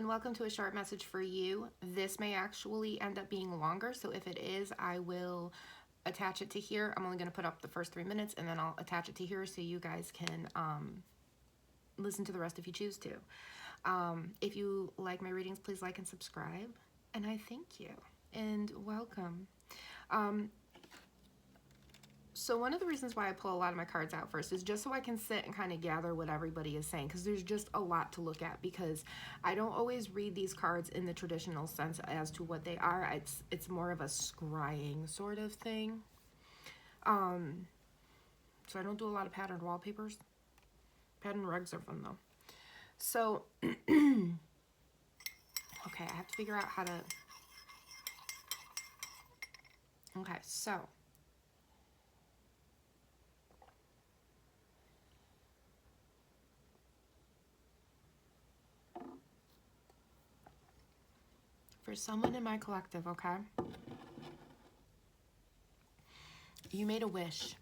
and welcome to a short message for you. This may actually end up being longer, so if it is, I will attach it to here. I'm only going to put up the first 3 minutes and then I'll attach it to here so you guys can listen to the rest if you choose to. If you like my readings, please like and subscribe, and I thank you and welcome. So one of the reasons why I pull a lot of my cards out first is just so I can sit and kind of gather what everybody is saying, because there's just a lot to look at, because I don't always read these cards in the traditional sense as to what they are. It's more of a scrying sort of thing. So I don't do a lot of patterned wallpapers. Patterned rugs are fun though. So, okay, I have to figure out how to, okay, so. For someone in my collective, okay? You made a wish.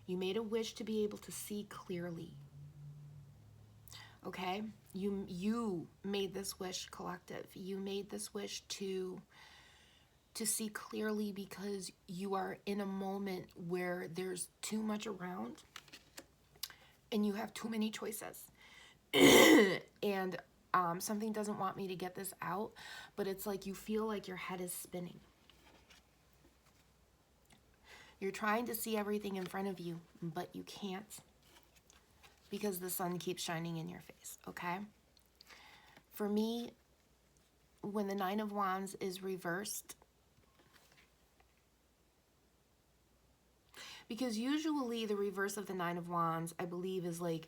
You made a wish to be able to see clearly. Okay? You made this wish, collective. You made this wish to see clearly because you are in a moment where there's too much around and you have too many choices. And something doesn't want me to get this out, but it's like you feel like your head is spinning. You're trying to see everything in front of you, but you can't because the sun keeps shining in your face, okay? For me, when the Nine of Wands is reversed, because usually the reverse of the Nine of Wands, I believe, is like,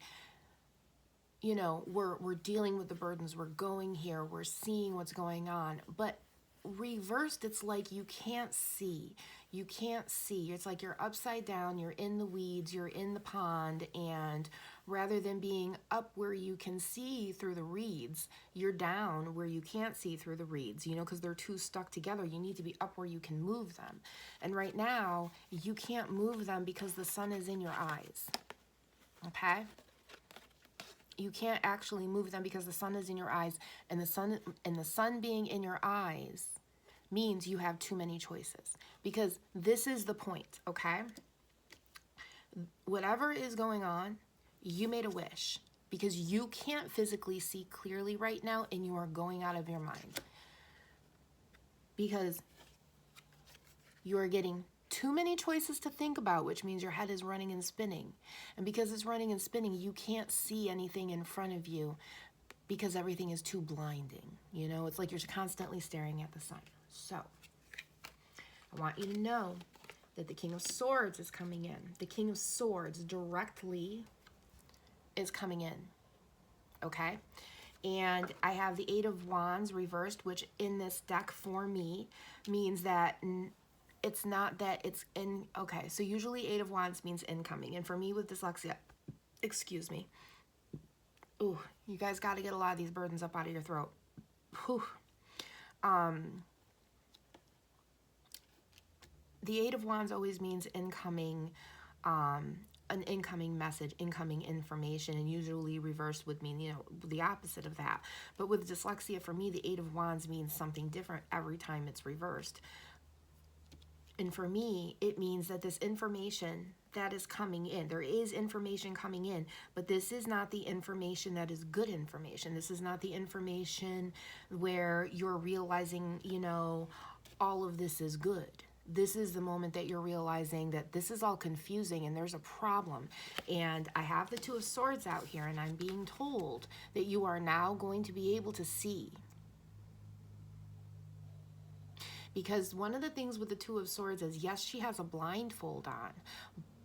you know, we're dealing with the burdens, we're going here, we're seeing what's going on. But reversed, it's like you can't see. You can't see. It's like you're upside down, you're in the weeds, you're in the pond, and rather than being up where you can see through the reeds, you're down where you can't see through the reeds, you know, because they're too stuck together. You need to be up where you can move them. And right now, you can't move them because the sun is in your eyes. Okay? You can't actually move them because the sun is in your eyes, and the sun being in your eyes means you have too many choices, because this is the point, okay? Whatever is going on, you made a wish because you can't physically see clearly right now, and you are going out of your mind because you are getting too many choices to think about, which means your head is running and spinning. And because it's running and spinning, you can't see anything in front of you because everything is too blinding. You know, it's like you're constantly staring at the sun. So, I want you to know that the King of Swords is coming in. The King of Swords directly is coming in, okay? And I have the Eight of Wands reversed, which in this deck for me means that it's not that it's in, okay, so usually Eight of Wands means incoming. And for me with dyslexia, excuse me, ooh, you guys got to get a lot of these burdens up out of your throat. Whew. The Eight of Wands always means incoming, an incoming message, incoming information, and usually reversed would mean, you know, the opposite of that. But with dyslexia, for me, the Eight of Wands means something different every time it's reversed. And for me, it means that this information that is coming in, there is information coming in, but this is not the information that is good information. This is not the information where you're realizing, you know, all of this is good. This is the moment that you're realizing that this is all confusing and there's a problem. And I have the Two of Swords out here, and I'm being told that you are now going to be able to see. Because one of the things with the Two of Swords is, yes, she has a blindfold on,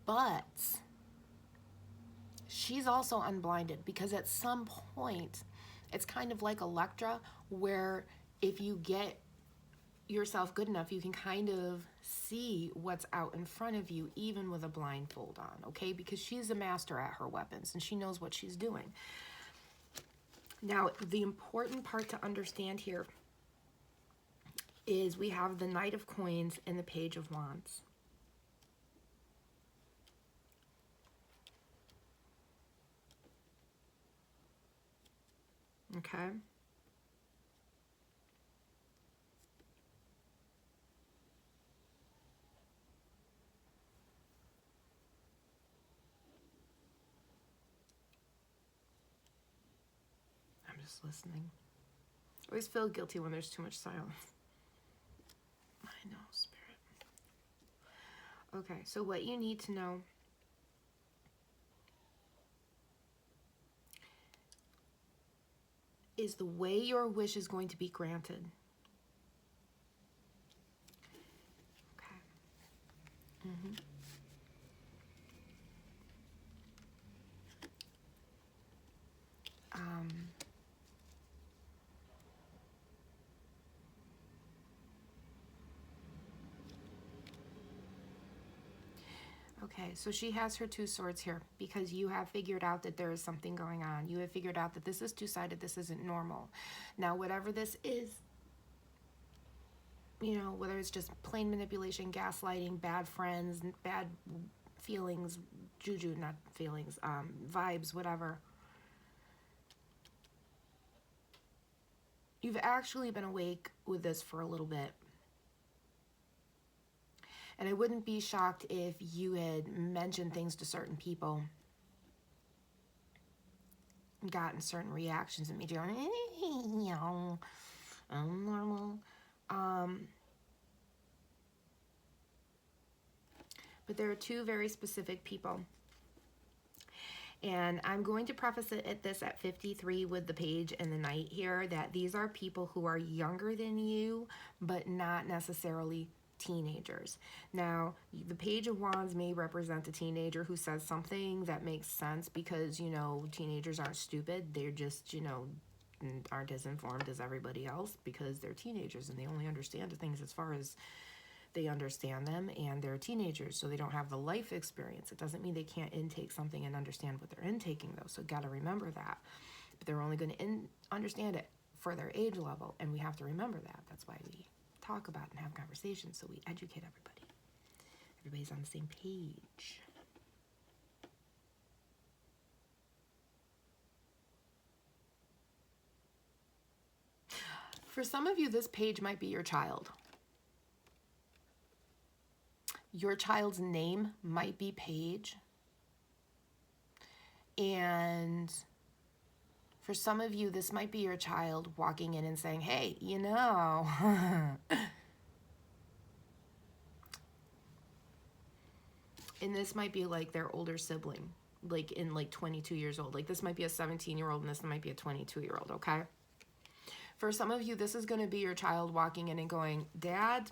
but she's also unblinded, because at some point, it's kind of like Electra, where if you get yourself good enough, you can kind of see what's out in front of you, even with a blindfold on, okay? Because she's a master at her weapons, and she knows what she's doing. Now, the important part to understand here is we have the Knight of Coins and the Page of Wands. Okay? just listening. I always feel guilty when there's too much silence. I know, Spirit. Okay, so what you need to know is the way your wish is going to be granted. Okay. Okay, so she has her two swords here because you have figured out that there is something going on. You have figured out that this is two-sided, this isn't normal. Now, whatever this is, you know, whether it's just plain manipulation, gaslighting, bad friends, bad feelings, juju, not feelings, vibes, whatever. You've actually been awake with this for a little bit. And I wouldn't be shocked if you had mentioned things to certain people and gotten certain reactions and made you go, I'm normal. But there are two very specific people. And I'm going to preface it at this at 53 with the page and the knight here, that these are people who are younger than you, but not necessarily teenagers. Now, the Page of Wands may represent a teenager who says something that makes sense because, you know, teenagers aren't stupid. They're just, you know, aren't as informed as everybody else because they're teenagers and they only understand things as far as they understand them, and they're teenagers, so they don't have the life experience. It doesn't mean they can't intake something and understand what they're intaking, though, so got to remember that. But they're only going to understand it for their age level, and we have to remember that. That's why we talk about and have conversations, so we educate everybody. Everybody's on the same page. For some of you, this page might be your child. Your child's name might be Paige. And for some of you, this might be your child walking in and saying, hey, you know, and this might be like their older sibling, like in like 22 years old. Like this might be a 17-year-old and this might be a 22-year-old, okay? For some of you, this is going to be your child walking in and going, Dad,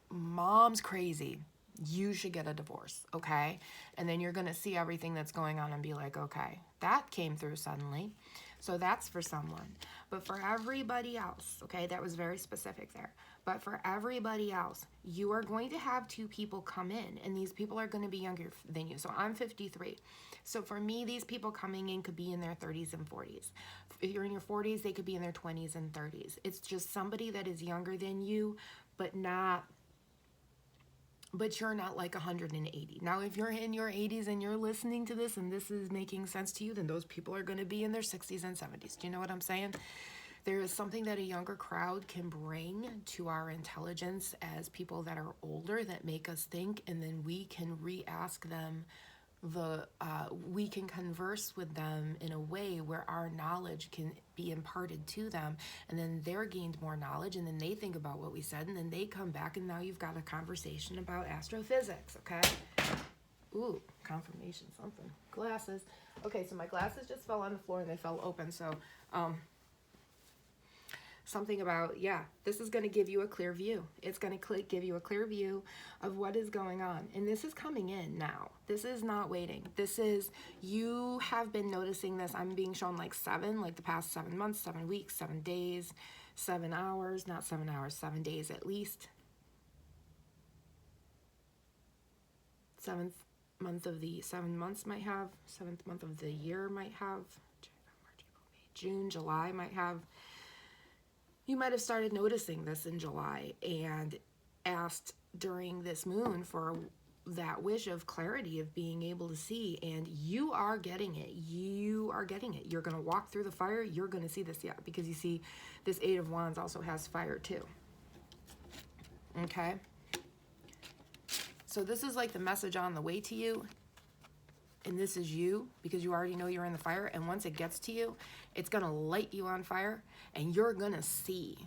Mom's crazy. You should get a divorce, okay? And then you're going to see everything that's going on and be like, okay, that came through suddenly. So that's for someone. But for everybody else, okay, that was very specific there. But for everybody else, you are going to have two people come in, and these people are going to be younger than you. So I'm 53. So for me, these people coming in could be in their 30s and 40s. If you're in your 40s, they could be in their 20s and 30s. It's just somebody that is younger than you, but you're not like 180. Now, if you're in your 80s and you're listening to this and this is making sense to you, then those people are going to be in their 60s and 70s. Do you know what I'm saying? There is something that a younger crowd can bring to our intelligence as people that are older that make us think, and then we can re-ask them we can converse with them in a way where our knowledge can be imparted to them, and then they're gained more knowledge, and then they think about what we said, and then they come back, and now you've got a conversation about astrophysics, okay? Ooh, confirmation, something. Glasses. Okay, so my glasses just fell on the floor, and they fell open, so, something about, yeah, this is going to give you a clear view. It's going to give you a clear view of what is going on. And this is coming in now. This is not waiting. This is, you have been noticing this. I'm being shown like the past 7 months, 7 weeks, 7 days, 7 hours, not 7 hours, 7 days at least. 7th month of the 7 months might have, 7th month of the year might have, June, July might have. You might have started noticing this in July and asked during this moon for that wish of clarity of being able to see, and you are getting it. You are getting it. You're going to walk through the fire. You're going to see this, yeah, because you see this Eight of Wands also has fire too. Okay? So this is like the message on the way to you. and this is you, because you already know you're in the fire, and once it gets to you, it's going to light you on fire, and you're going to see.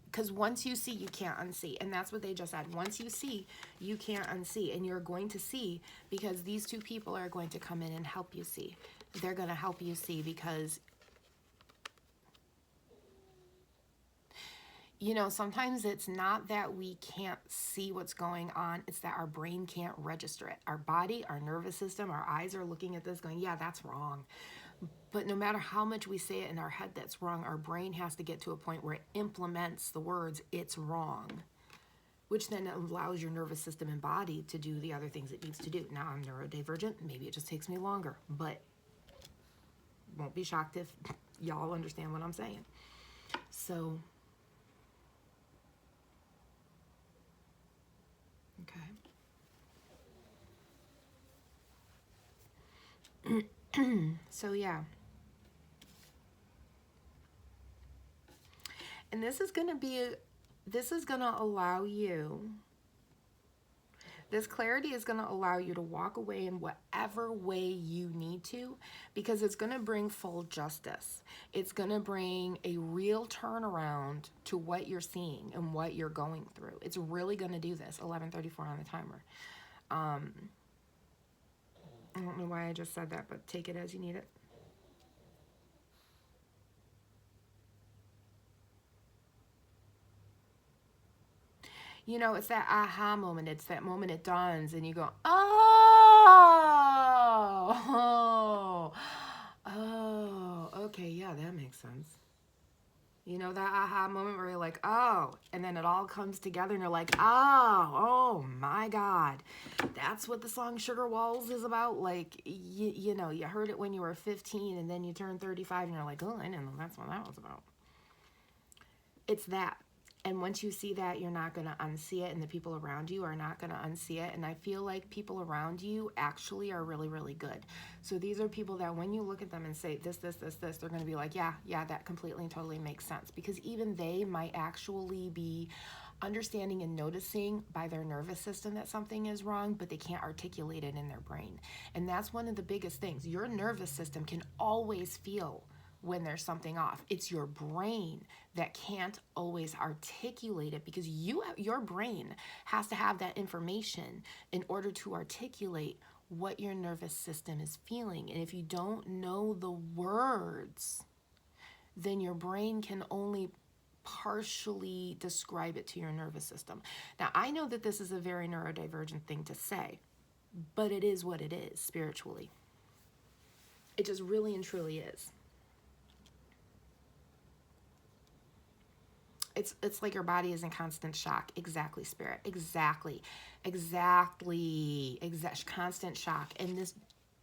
Because once you see, you can't unsee. And that's what they just said. Once you see, you can't unsee. And you're going to see, because these two people are going to come in and help you see. They're going to help you see, because you know, sometimes it's not that we can't see what's going on. It's that our brain can't register it. Our body, our nervous system, our eyes are looking at this going, yeah, that's wrong. But no matter how much we say it in our head that's wrong, our brain has to get to a point where it implements the words, it's wrong, which then allows your nervous system and body to do the other things it needs to do. Now I'm neurodivergent. Maybe it just takes me longer, but won't be shocked if y'all understand what I'm saying. So, okay. So yeah. And this is going to allow you, this clarity is going to allow you to walk away in whatever way you need to, because it's going to bring full justice. It's going to bring a real turnaround to what you're seeing and what you're going through. It's really going to do this. 11:34 on the timer. I don't know why I just said that, but take it as you need it. You know, it's that aha moment. It's that moment it dawns and you go, oh, okay, yeah, that makes sense. You know, that aha moment where you're like, oh, and then it all comes together and you're like, oh my God. That's what the song Sugar Walls is about. Like, you know, you heard it when you were 15 and then you turn 35 and you're like, oh, I didn't know that's what that was about. It's that. And once you see that, you're not going to unsee it, and the people around you are not going to unsee it. And I feel like people around you actually are really, really good. So these are people that when you look at them and say this, they're going to be like, yeah, that completely and totally makes sense. Because even they might actually be understanding and noticing by their nervous system that something is wrong, but they can't articulate it in their brain. And that's one of the biggest things. Your nervous system can always feel when there's something off. It's your brain that can't always articulate it, because your brain has to have that information in order to articulate what your nervous system is feeling. And if you don't know the words, then your brain can only partially describe it to your nervous system. Now, I know that this is a very neurodivergent thing to say, but it is what it is spiritually. It just really and truly is. It's like your body is in constant shock. Exactly, Spirit. Exactly. Constant shock. And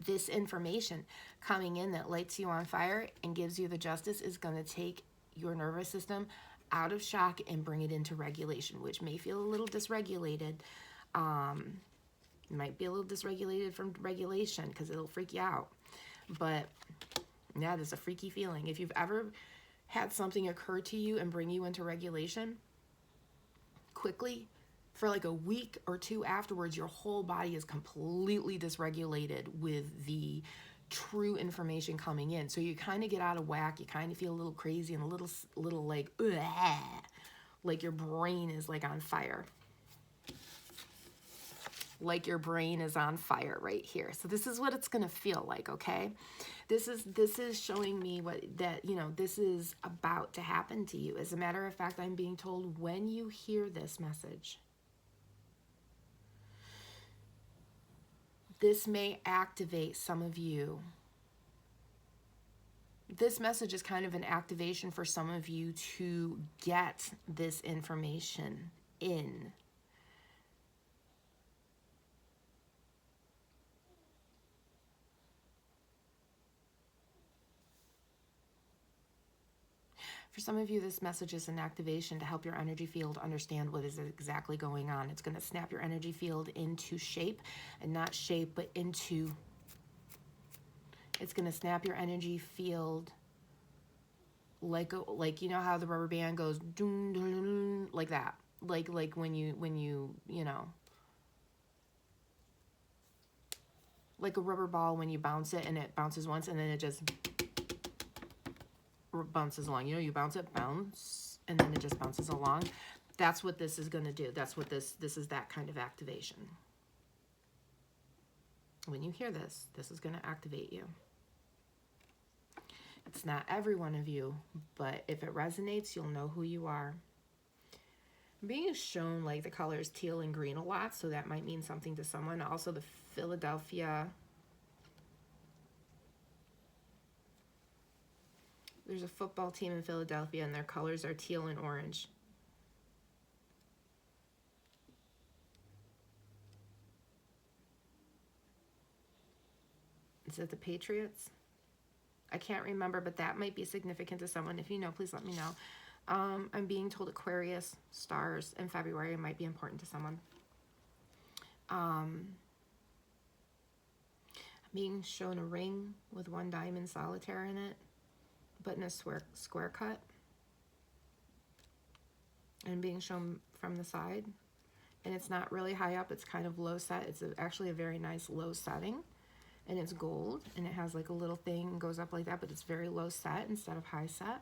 this information coming in that lights you on fire and gives you the justice is going to take your nervous system out of shock and bring it into regulation, which may feel a little dysregulated. Might be a little dysregulated from regulation because it'll freak you out. But yeah, there's a freaky feeling. If you've ever had something occur to you and bring you into regulation quickly, for like a week or two afterwards, your whole body is completely dysregulated with the true information coming in. So you kind of get out of whack. You kind of feel a little crazy and a little like, like your brain is like on fire. Like your brain is on fire right here. So this is what it's going to feel like, okay? This is showing me this is about to happen to you. As a matter of fact, I'm being told when you hear this message, this may activate some of you. This message is kind of an activation for some of you to get this information in. For some of you, this message is an activation to help your energy field understand what is exactly going on. It's going to snap your energy field into shape, and not shape, but into. It's going to snap your energy field like you know how the rubber band goes dun, dun, dun, like that. Like when you know. like a rubber ball when you bounce it and it bounces once and then it just bounces along. You know, you bounce it, bounce, and then it just bounces along. That's what this is going to do. That's what this is, that kind of activation. When you hear this, this is going to activate you. It's not every one of you, but if it resonates, you'll know who you are. I'm being shown like the colors teal and green a lot, so that might mean something to someone. Also the Philadelphia. There's a football team in Philadelphia and their colors are teal and orange. Is it the Patriots? I can't remember, but that might be significant to someone. If you know, please let me know. I'm being told Aquarius stars in February might be important to someone. I'm being shown a ring with 1 diamond solitaire in it, but in a square cut. And being shown from the side. And it's not really high up, it's kind of low set. It's actually a very nice low setting. And it's gold, and it has like a little thing, goes up like that, but it's very low set instead of high set.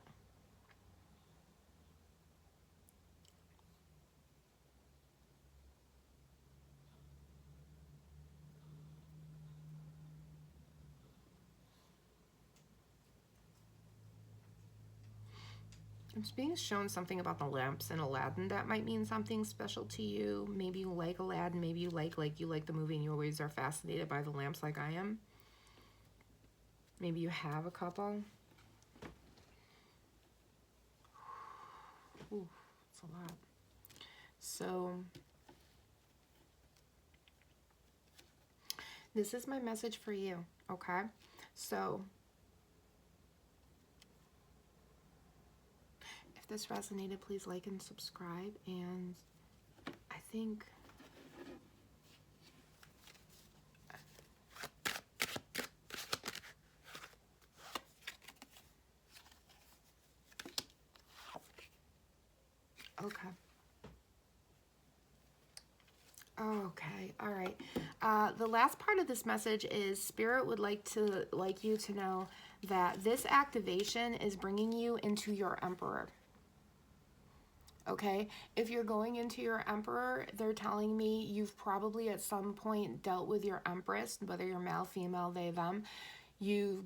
I'm just being shown something about the lamps in Aladdin that might mean something special to you. Maybe you like Aladdin, maybe you like the movie and you always are fascinated by the lamps like I am. Maybe you have a couple. Ooh, it's a lot. So this is my message for you, okay? So if this resonated, please like and subscribe. And I think okay. Okay, all right. The last part of this message is Spirit would like you to know that this activation is bringing you into your Emperor. Okay, if you're going into your Emperor, they're telling me you've probably at some point dealt with your Empress, whether you're male, female, they, them. You've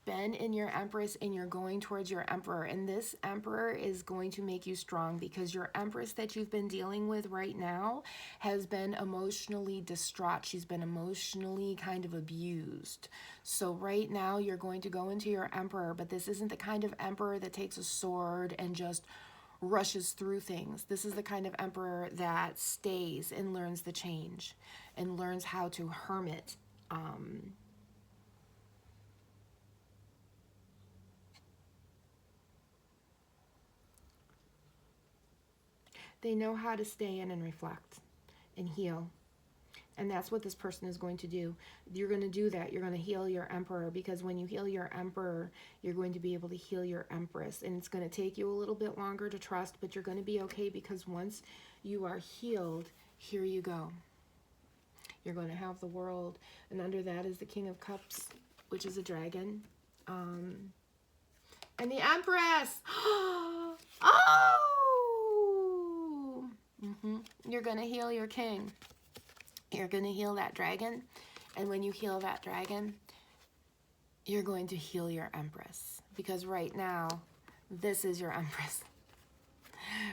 been in your Empress and you're going towards your Emperor, and this Emperor is going to make you strong because your Empress that you've been dealing with right now has been emotionally distraught. She's been emotionally kind of abused. So right now you're going to go into your Emperor, but this isn't the kind of Emperor that takes a sword and just rushes through things. This is the kind of Emperor that stays and learns the change and learns how to hermit. They know how to stay in and reflect and heal. And that's what this person is going to do. You're going to do that. You're going to heal your Emperor, because when you heal your Emperor, you're going to be able to heal your Empress. And it's going to take you a little bit longer to trust, but you're going to be okay, because once you are healed, here you go. You're going to have the world. And under that is the King of Cups, which is a dragon. And the Empress. Oh! You're going to heal your king. You're going to heal that dragon. And when you heal that dragon, you're going to heal your Empress. Because right now, this is your Empress.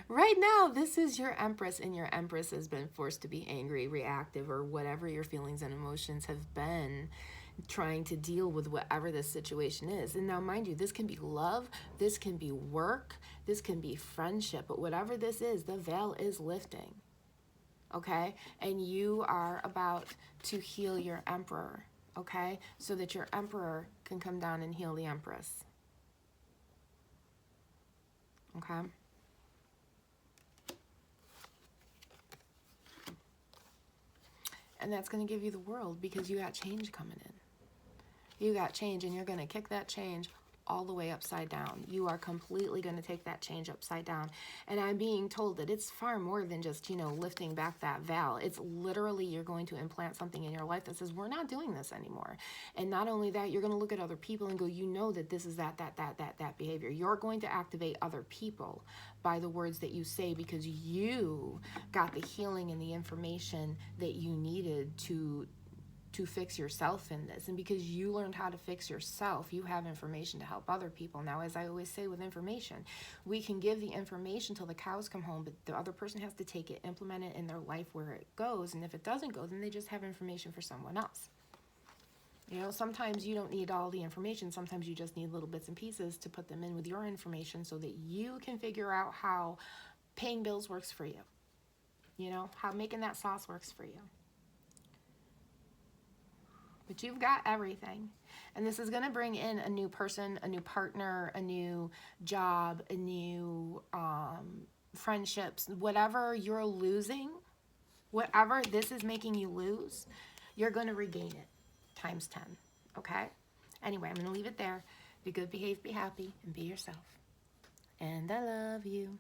Right now, this is your Empress, and your Empress has been forced to be angry, reactive, or whatever your feelings and emotions have been, trying to deal with whatever this situation is. And now, mind you, this can be love, this can be work, this can be friendship, but whatever this is, the veil is lifting. Okay? And you are about to heal your Emperor, okay? So that your Emperor can come down and heal the Empress. Okay? And that's going to give you the world, because you got change coming in. You got change, and you're going to kick that change all the way upside down. You are completely going to take that change upside down. And I'm being told that it's far more than just, lifting back that veil. It's literally you're going to implant something in your life that says, we're not doing this anymore. And not only that, you're going to look at other people and go, that this is that behavior. You're going to activate other people by the words that you say, because you got the healing and the information that you needed to fix yourself in this. And because you learned how to fix yourself, you have information to help other people. Now, as I always say with information, we can give the information till the cows come home, but the other person has to take it, implement it in their life where it goes. And if it doesn't go, then they just have information for someone else. Sometimes you don't need all the information. Sometimes you just need little bits and pieces to put them in with your information so that you can figure out how paying bills works for you. How making that sauce works for you. But you've got everything. And this is going to bring in a new person, a new partner, a new job, a new friendships. Whatever you're losing, whatever this is making you lose, you're going to regain it times 10. Okay? Anyway, I'm going to leave it there. Be good, behave, be happy, and be yourself. And I love you.